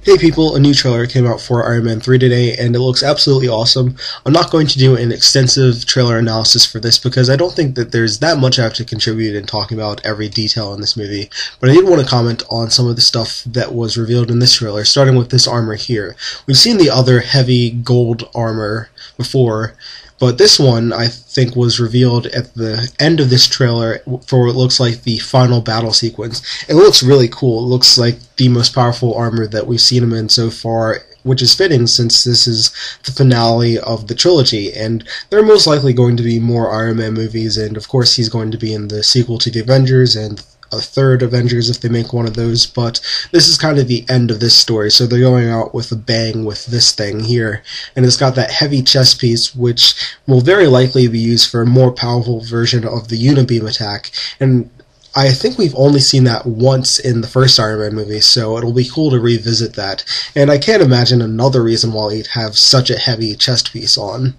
Hey people, a new trailer came out for Iron Man 3 today, and it looks absolutely awesome. I'm not going to do an extensive trailer analysis for this because I don't think that there's that much I have to contribute in talking about every detail in this movie, but I did want to comment on some of the stuff that was revealed in this trailer, starting with this armor here. We've seen the other heavy gold armor before, but this one, I think, was revealed at the end of this trailer for what looks like the final battle sequence. It looks really cool. It looks like the most powerful armor that we've seen him in so far, which is fitting since this is the finale of the trilogy, and there are most likely going to be more Iron Man movies, and of course he's going to be in the sequel to the Avengers and a third Avengers if they make one of those, but this is kind of the end of this story, so they're going out with a bang with this thing here, and it's got that heavy chest piece which will very likely be used for a more powerful version of the Unibeam attack, and I think we've only seen that once in the first Iron Man movie, so it'll be cool to revisit that, and I can't imagine another reason why he'd have such a heavy chest piece on.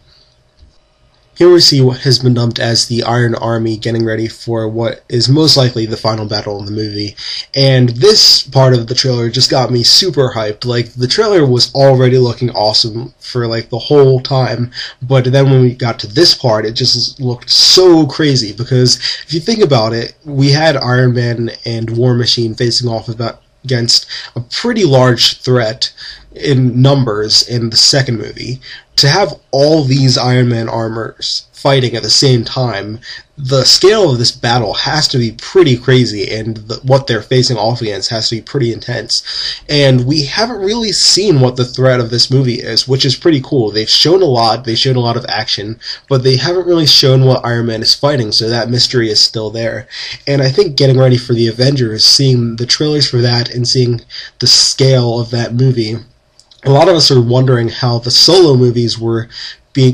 Here we see what has been dubbed as the Iron Army getting ready for what is most likely the final battle in the movie, and this part of the trailer just got me super hyped. Like, the trailer was already looking awesome for like the whole time, but then when we got to this part, it just looked so crazy, because if you think about it, we had Iron Man and War Machine facing off against a pretty large threat in numbers in the second movie. To have all these Iron Man armors fighting at the same time, the scale of this battle has to be pretty crazy, and what they're facing off against has to be pretty intense. And we haven't really seen what the threat of this movie is, which is pretty cool. They've shown a lot of action, but they haven't really shown what Iron Man is fighting, so that mystery is still there. And I think getting ready for the Avengers, seeing the trailers for that and seeing the scale of that movie, a lot of us are wondering how the solo movies were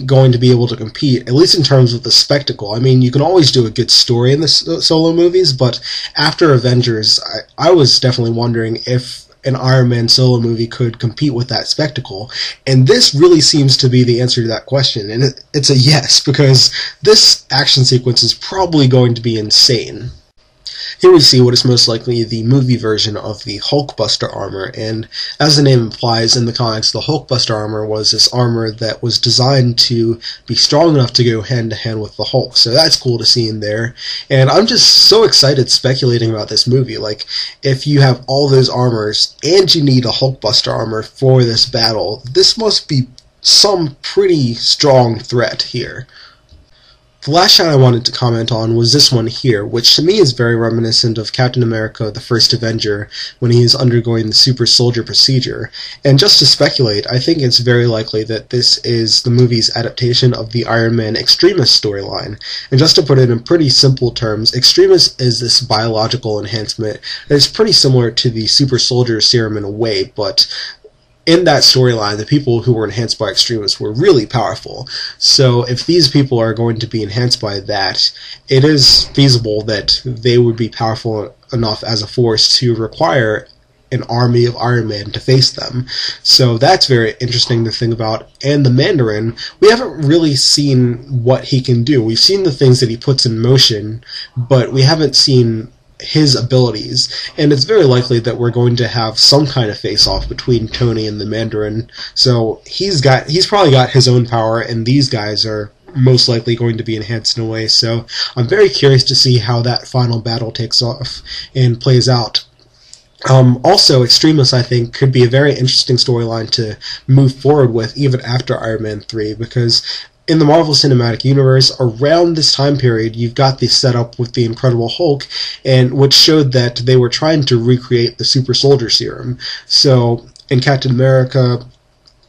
going to be able to compete, at least in terms of the spectacle. I mean, you can always do a good story in the solo movies, but after Avengers, I was definitely wondering if an Iron Man solo movie could compete with that spectacle, and this really seems to be the answer to that question, and it's a yes, because this action sequence is probably going to be insane. Here we see what is most likely the movie version of the Hulkbuster armor, and as the name implies, in the comics, the Hulkbuster armor was this armor that was designed to be strong enough to go hand to hand with the Hulk, so that's cool to see in there, and I'm just so excited speculating about this movie. Like, if you have all those armors, and you need a Hulkbuster armor for this battle, this must be some pretty strong threat here. The last shot I wanted to comment on was this one here, which to me is very reminiscent of Captain America, the First Avenger, when he is undergoing the super soldier procedure. And just to speculate, I think it's very likely that this is the movie's adaptation of the Iron Man Extremis storyline. And just to put it in pretty simple terms, Extremis is this biological enhancement that is pretty similar to the super soldier serum in a way, but in that storyline, the people who were enhanced by Extremis were really powerful. So if these people are going to be enhanced by that, it is feasible that they would be powerful enough as a force to require an army of Iron Man to face them. So that's very interesting to think about. And the Mandarin, we haven't really seen what he can do. We've seen the things that he puts in motion, but we haven't seen his abilities, and it's very likely that we're going to have some kind of face-off between Tony and the Mandarin. So he's probably got his own power, and these guys are most likely going to be enhanced in a way. So I'm very curious to see how that final battle takes off and plays out. Also, Extremis, I think, could be a very interesting storyline to move forward with even after Iron Man 3, because in the Marvel Cinematic Universe, around this time period, you've got the setup with the Incredible Hulk, and which showed that they were trying to recreate the super soldier serum. So in Captain America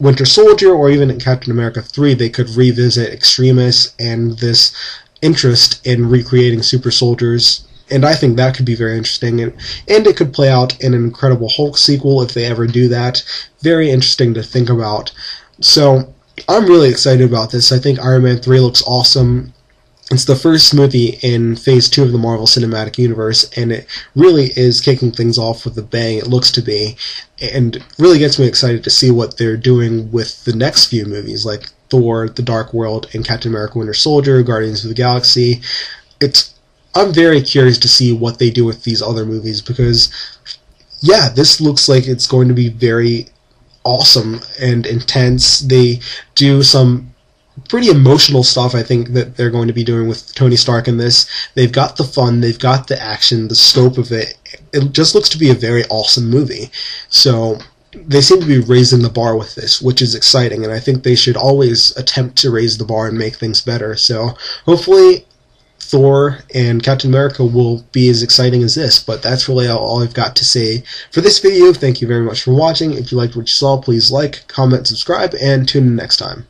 Winter Soldier, or even in Captain America 3, they could revisit Extremis and this interest in recreating super soldiers, and I think that could be very interesting, and it could play out in an Incredible Hulk sequel if they ever do that. Very interesting to think about. So I'm really excited about this. I think Iron Man 3 looks awesome. It's the first movie in Phase 2 of the Marvel Cinematic Universe, and it really is kicking things off with a bang, it looks to be, and really gets me excited to see what they're doing with the next few movies, like Thor, The Dark World, and Captain America Winter Soldier, Guardians of the Galaxy. I'm very curious to see what they do with these other movies, because yeah, this looks like it's going to be very awesome and intense. They do some pretty emotional stuff, I think, that they're going to be doing with Tony Stark in this. They've got the fun, they've got the action, the scope of it. It just looks to be a very awesome movie. So they seem to be raising the bar with this, which is exciting, and I think they should always attempt to raise the bar and make things better. So hopefully Thor and Captain America will be as exciting as this, but that's really all I've got to say for this video. Thank you very much for watching. If you liked what you saw, please like, comment, subscribe, and tune in next time.